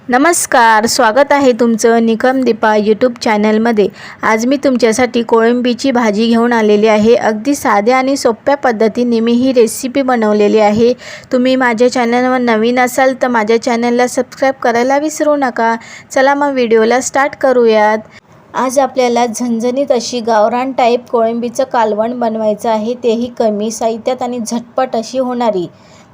नमस्कार, स्वागत आहे तुमचं निकम दीपा यूट्यूब चॅनलमध्ये। आज मी तुमच्यासाठी कोळंबीची भाजी घेऊन आलेली आहे। अगदी साध्या आणि सोप्या पद्धतीने मी ही रेसिपी बनवलेली आहे। तुम्ही माझ्या चॅनलवर नवीन असाल तर माझ्या चॅनलला सबस्क्राईब करायला विसरू नका। चला मग व्हिडिओला स्टार्ट करूयात। आज आपल्याला झणझणीत अशी गावरान टाईप कोळंबीचं कालवण बनवायचं आहे, तेही कमी साहित्यात आणि झटपट अशी होणारी।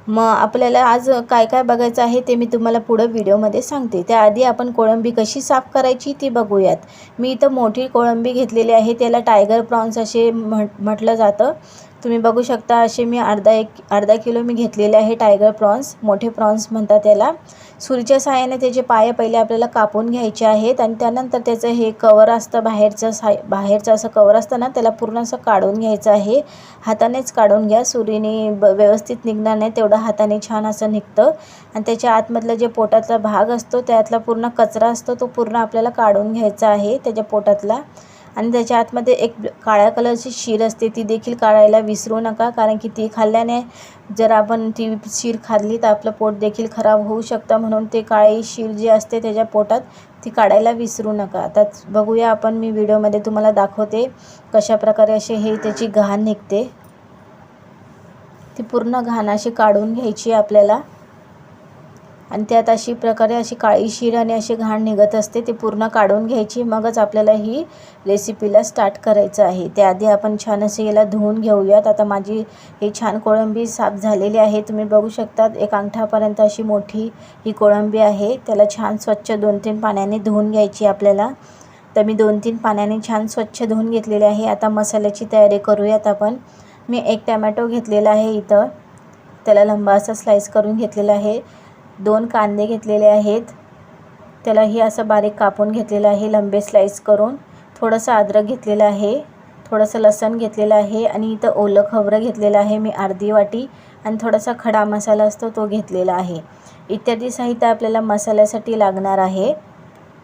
मग आपल्याला आज काय काय बघायचं आहे ते मी तुम्हाला पुढे व्हिडिओमध्ये सांगते। त्याआधी आपण कोळंबी कशी साफ करायची ती बघूयात। मी इथं मोठी कोळंबी घेतलेली आहे, त्याला टायगर प्रॉन्स असे म्हटलं जातं। तुम्ही बघू शकता असे मी अर्धा किलो मी घेतलेले आहे टायगर प्रॉन्स, मोठे प्रॉन्स म्हणतात त्याला। सुरीच्या सहाय्याने त्याचे पाय पहिले आपल्याला कापून घ्यायचे आहेत आणि त्यानंतर त्याचं हे कवर असतं बाहेरचं असं कवर असतं ना, त्याला पूर्ण असं काढून घ्यायचं आहे। हातानेच काढून घ्या, सुरीने व्यवस्थित निघणार नाही, तेवढं हाताने छान असं निघतं। आणि त्याच्या आतमधला जे पोटातला भाग असतो त्यातला पूर्ण कचरा असतो तो पूर्ण आपल्याला काढून घ्यायचा आहे त्याच्या पोटातला। आणि त्याच्या आतमध्ये एक काळ्या कलरची शीर असते, ती देखील काढायला विसरू नका, कारण की ती खाल्ल्याने जर आपण ती शीर खाल्ली तर आपलं पोट देखील खराब होऊ शकतं। म्हणून ते काळी शीर जी असते त्याच्या पोटात ती काढायला विसरू नका। आता बघूया आपण, मी व्हिडिओमध्ये तुम्हाला दाखवते कशा प्रकारे असे हे त्याची घाण निघते। ती पूर्ण घाण अशी काढून घ्यायची आपल्याला आणि त्यात अशी प्रकारे अशी काळी शीर आणि अशी घाण निघत असते, ती पूर्ण काढून घ्यायची। मगच आपल्याला ही रेसिपीला स्टार्ट करायचं आहे। त्याआधी आपण छान असे याला धुवून घेऊयात। आता माझी ही छान कोळंबी साफ झालेली आहे, तुम्ही बघू शकता एक अंगठापर्यंत अशी मोठी ही कोळंबी आहे। त्याला छान स्वच्छ 2-3 पाण्याने धुवून घ्यायची आपल्याला। तर मी 2-3 पाण्याने छान स्वच्छ धुवून घेतलेले आहे। आता मसाल्याची तयारी करूयात आपण। मी एक टमॅटो घेतलेला आहे इथं, त्याला लंबा असा स्लाइस करून घेतलेला आहे। 2 कांदे घेतलेले आहेत, त्यालाही असं बारीक कापून घेतलेलं आहे लंबे स्लाइस करून। थोडंसं अद्रक घेतलेलं आहे, थोडंसं लसूण घेतलेलं आहे आणि इथं ओलं खोबरं घेतलेलं आहे मी अर्धी वाटी, आणि थोडासा खडा मसाला असतो तो घेतलेला आहे। इत्यादी साहित्य आपल्याला मसाल्यासाठी लागणार आहे।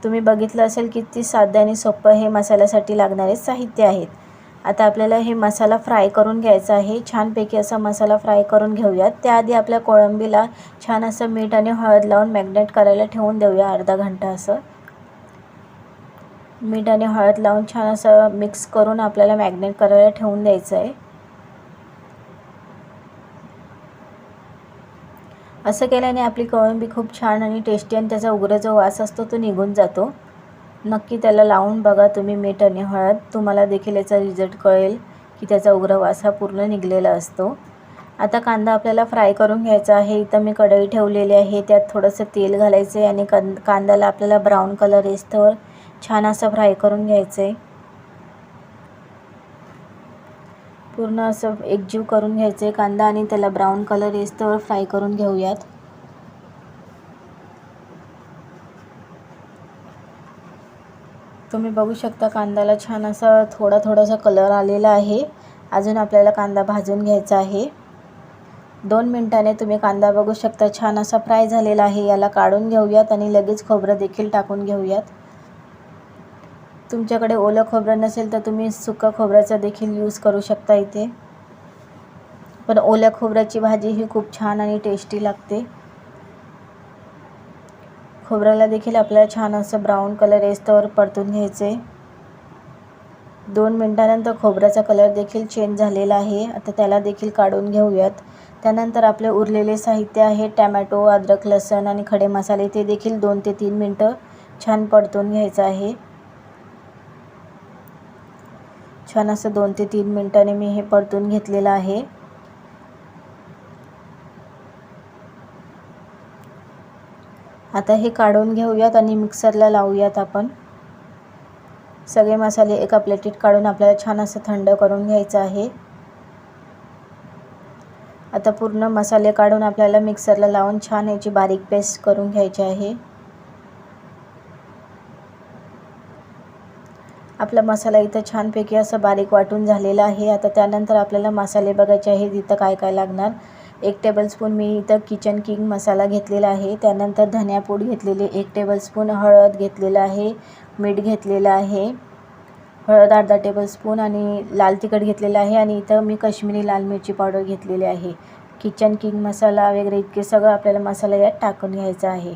तुम्ही बघितलं असेल किती साधं आणि सोपं हे मसाल्यासाठी लागणारे साहित्य आहेत। आता आपल्याला हे मसाला फ्राय करून घ्यायचा आहे, छानपैकी असा मसाला फ्राय करून घेऊयात। त्याआधी आपल्या कोळंबीला छान असं मीठ आणि हळद लावून मॅग्नेट करायला ठेवून देऊया अर्धा घंटा। असं मीठ आणि हळद लावून छान असं मिक्स करून आपल्याला मॅग्नेट करायला ठेवून द्यायचं आहे। असं केल्याने आपली कोळंबी खूप छान आणि टेस्टी आणि त्याचा उग्र जो वास असतो तो निघून जातो। नक्की त्याला लावून बघा तुम्ही मीठ आणि हळद, तुम्हाला देखील याचा रिझल्ट कळेल की त्याचा उग्र वास हा पूर्ण निघलेला असतो। आता कांदा आपल्याला फ्राय करून घ्यायचा आहे। इथं मी कढई ठेवलेली आहे, त्यात थोडंसं तेल घालायचं आहे आणि कांद्याला आपल्याला ब्राऊन कलर येस्तोवर छान असं फ्राय करून घ्यायचं आहे। पूर्ण असं एकजीव करून घ्यायचं आहे कांदा आणि त्याला ब्राऊन कलर येस्तोवर फ्राय करून घेऊयात। तुम्ही बघू शकता कांद्याला छान असा थोडासा कलर आलेला आहे। अजून आपल्याला कांदा भाजून घ्यायचा आहे। 2 मिनिटांनी तुम्ही कांदा बघू शकता छान असा फ्राय झालेला आहे। याला काढून घेऊयात आणि लगेच खोबरं देखील टाकून घेऊयात। तुमच्याकडे ओलं खोबरं नसेल तर तुम्ही सुका खोबऱ्याचा देखील यूज करू शकता इथे, पण ओल्या खोबऱ्याची भाजी ही खूप छान आणि टेस्टी लागते। खोबऱ्याला देखील आपल्याला छान असं ब्राऊन कलर येस्तोवर परतून घ्यायचे। 2 मिनिटांनंतर खोबऱ्याचा कलर देखील चेंज झालेला आहे, आता त्याला देखील काढून घेऊयात। त्यानंतर आपले उरलेले साहित्य आहे टमॅटो, अद्रक, लसूण आणि खडे मसाले, ते देखील 2 ते 3 मिनिटं छान परतून घ्यायचं आहे। छान असं 2 ते 3 मिनिटांनी मी हे परतून घेतलेलं आहे। आता हे काढून घेऊयात आणि मिक्सरला लावूयात आपण। सगळे मसाले एका प्लेटीत काढून आपल्याला छान असं थंड करून घ्यायचं आहे। आता पूर्ण मसाले काढून आपल्याला मिक्सरला लावून छान याची बारीक पेस्ट करून घ्यायची आहे। आपला मसाला इथं छानपैकी असं बारीक वाटून झालेला आहे। आता त्यानंतर आपल्याला मसाले बघायचे आहेत, इथं काय काय लागणार। 1 टेबलस्पून मी इथं किचन किंग मसाला घेतलेला आहे, त्यानंतर धनियापूड घेतलेली 1 टेबलस्पून, हळद घेतलेलं आहे, मीठ घेतलेलं आहे, हळद अर्धा टेबलस्पून आणि लाल तिखट घेतलेलं आहे, आणि इथं मी काश्मीरी लाल मिरची पावडर घेतलेली आहे। किचन किंग मसाला वगैरे इतके सगळं आपल्याला मसाला यात टाकून घ्यायचा आहे।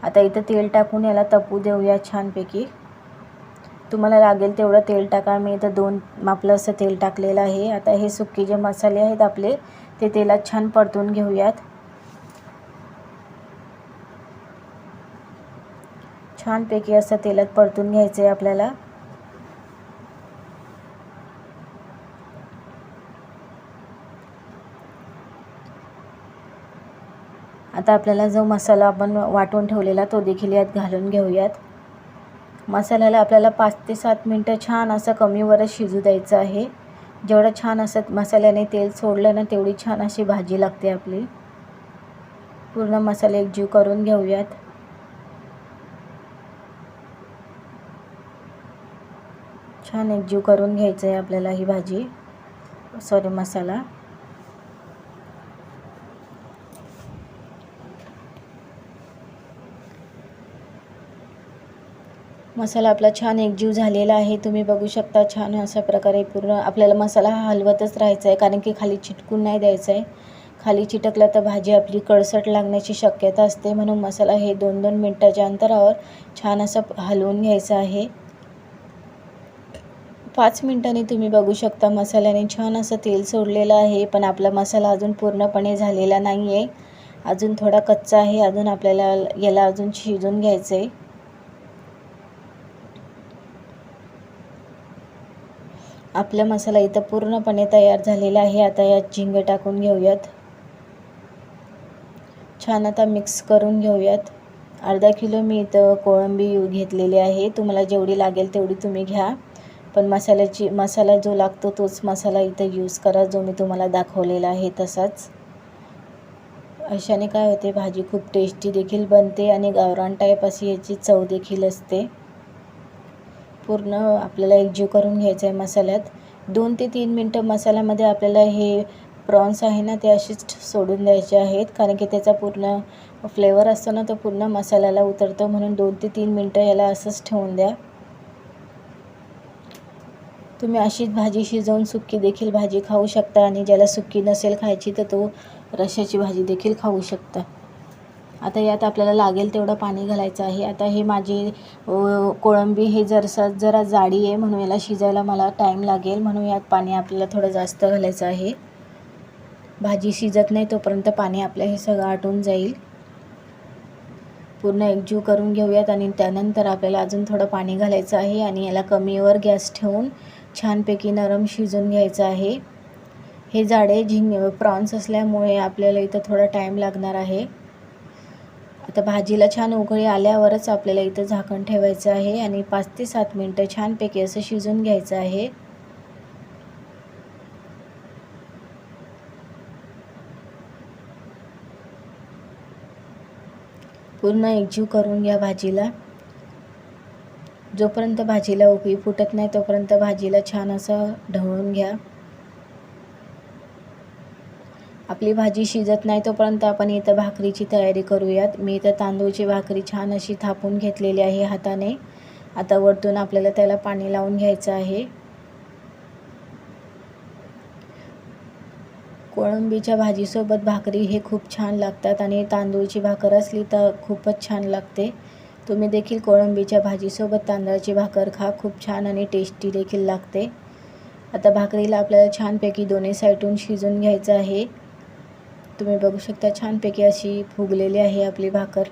आता इथं तेल टाकून याला तपू देऊया छानपैकी. तुम्हाला लागेल तेवढं तेल टाका. मी इथं 2 मापलं असं तेल टाकलेलं आहे. आता हे सुके जे मसाले आहेत आपले ते तेलात छान परतून घेऊयात. छानपैकी असं तेलात परतून घ्यायचं आहे आपल्याला. आता आपल्याला जो मसाला आपण वाटून ठेवलेला तो देखील यात घालून घेऊयात. मसाल्याला आपल्याला 5 ते 7 मिनटं छान असं कमी वरच शिजू द्यायचं आहे. जेवढं छान असं मसाल्याने तेल सोडलं ना तेवढी छान अशी भाजी लागते आपली. पूर्ण मसाले एकजीव करून घेऊयात. छान एकजीव करून घ्यायचं आहे आपल्याला ही भाजी, मसाला. मसाला आपला छान एकजीव झालेला आहे. तुम्ही बघू शकता छान अशा प्रकारे पूर्ण आपल्याला मसाला हलवतच राहायचा आहे, कारण की खाली चिटकून नाही द्यायचं आहे. खाली चिटकला तर भाजी आपली कडसट लागण्याची शक्यता असते. म्हणून मसाला हे 2-2 मिनटाच्या अंतरावर छान असं हलवून घ्यायचं आहे. 5 मिनिटांनी तुम्ही बघू शकता मसाल्याने छान असं तेल सोडलेलं आहे. पण आपला मसाला अजून पूर्णपणे झालेला नाही आहे, अजून थोडा कच्चा आहे. अजून आपल्याला याला अजून शिजून घ्यायचं आहे. आपला मसाला इथं पूर्णपणे तयार झालेला आहे. आता यात झिंग टाकून घेऊयात. छान आता मिक्स करून घेऊयात. अर्धा किलो मी इथं कोळंबी घेतलेली आहे. तुम्हाला जेवढी लागेल तेवढी तुम्ही घ्या. पण मसाला जो लागतो तोच मसाला इथं यूज करा, जो मी तुम्हाला दाखवलेला आहे तसाच. अशाने काय होते, भाजी खूप टेस्टी देखील बनते आणि गावरान टाईप अशी याची चव देखील असते. पूर्ण आपल्याला एकजीव करून घ्यायचं आहे मसाल्यात. 2 ते 3 मिनटं मसाल्यामध्ये आपल्याला हे प्रॉन्स आहे ना ते असेच सोडून द्यायचे आहेत, कारण की त्याचा पूर्ण फ्लेवर असतो ना तो पूर्ण मसाल्याला उतरतो. म्हणून 2 ते 3 मिनटं याला असंच ठेवून द्या. तुम्ही अशीच भाजी शिजवून सुक्की देखील भाजी खाऊ शकता, आणि ज्याला सुक्की नसेल खायची तर तो रश्श्याची भाजी देखील खाऊ शकता. आता यात आपल्याला लागेल तेवढं पाणी घालायचं आहे. आता हे माझी कोळंबी हे जरा जाडी आहे, म्हणून याला शिजायला मला टाईम लागेल. म्हणून यात पाणी आपल्याला थोडं जास्त घालायचं आहे. भाजी शिजत नाही तोपर्यंत पाणी आपलं हे सगळं आटून जाईल. पूर्ण एकजीव करून घेऊयात आणि त्यानंतर आपल्याला अजून थोडं पाणी घालायचं आहे आणि याला कमीवर गॅस ठेवून छानपैकी नरम शिजून घ्यायचं आहे. हे जाडे प्रॉन्स असल्यामुळे आपल्याला इथं थोडा टाईम लागणार आहे. आता भाजीला छान उकळी आल्यावरच आपल्याला इथं झाकण ठेवायचं आहे आणि 5 ते 7 मिनटं छानपैकी असं शिजून घ्यायचं आहे. पूर्ण एकजीव करून घ्या भाजीला. जोपर्यंत भाजीला उकळी फुटत नाही तोपर्यंत भाजीला छान असं ढवळून घ्या. आपली भाजी शिजत नाही तोपर्यंत आपण इथं भाकरीची तयारी करूयात. मी इथं तांदूळची भाकरी छान अशी थापून घेतलेली आहे हाताने. आता वरतून आपल्याला त्याला पाणी लावून घ्यायचं आहे. कोळंबीच्या भाजीसोबत भाकरी हे खूप छान लागतात आणि तांदूळची भाकर असली तर खूपच छान लागते. तुम्ही देखील कोळंबीच्या भाजीसोबत तांदळाची भाकर खा, खूप छान आणि टेस्टी देखील लागते. आता भाकरीला आपल्याला छानपैकी दोन्ही साईडून शिजून घ्यायचं आहे. तुम्ही बघू शकता छानपैकी अशी फुगलेली आहे आपली भाकर.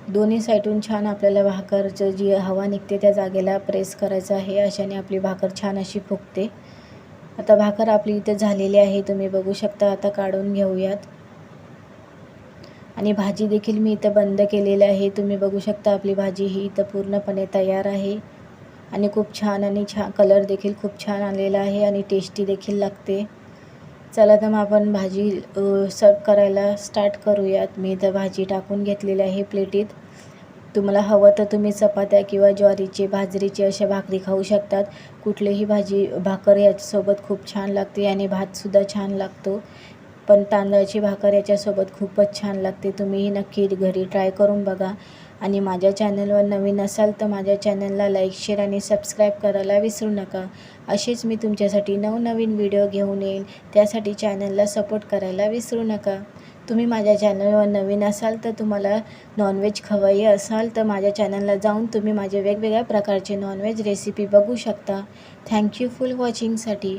दोन्ही साईडून छान आपल्याला भाकरचं जी हवा निघते त्या जागेला प्रेस करायचं आहे. अशाने आपली भाकर छान अशी फुगते. आता भाकर आपली इथे झालेली आहे, तुम्ही बघू शकता. आता काढून घेऊयात. आणि भाजी देखील मी इथं बंद केलेली आहे. तुम्ही बघू शकता आपली भाजी ही इथं पूर्णपणे तयार आहे आणि खूप छान आणि कलर देखील खूप छान आलेला आहे आणि टेस्टी देखील लागते. चला तर मग आपण भाजी सर्व करायला स्टार्ट करूयात. मी इथं भाजी टाकून घेतलेली आहे प्लेटीत. तुम्हाला हवं तर तुम्ही चपात्या किंवा ज्वारीची बाजरीची अशा भाकरी खाऊ शकतात. कुठलीही भाकर याच्यासोबत खूप छान लागते आणि भातसुद्धा छान लागतो. पण तांदळाची भाकर याच्यासोबत खूपच छान लागते. तुम्हीही नक्की घरी ट्राय करून बघा. आणि माझ्या चॅनलवर नवीन असाल तर माझ्या चॅनलला लाईक, शेअर आणि सबस्क्राईब करायला विसरू नका. असेच मी तुमच्यासाठी नवनवीन व्हिडिओ घेऊन येईन, त्यासाठी चॅनलला सपोर्ट करायला विसरू नका. तुम्ही माझ्या चॅनलवर नवीन असाल तर तुम्हाला नॉनव्हेज खवाई असाल तर माझ्या चॅनलला जाऊन तुम्ही माझे वेगवेगळ्या प्रकारचे नॉनव्हेज रेसिपी बघू शकता. Thank you for वॉचिंगसाठी.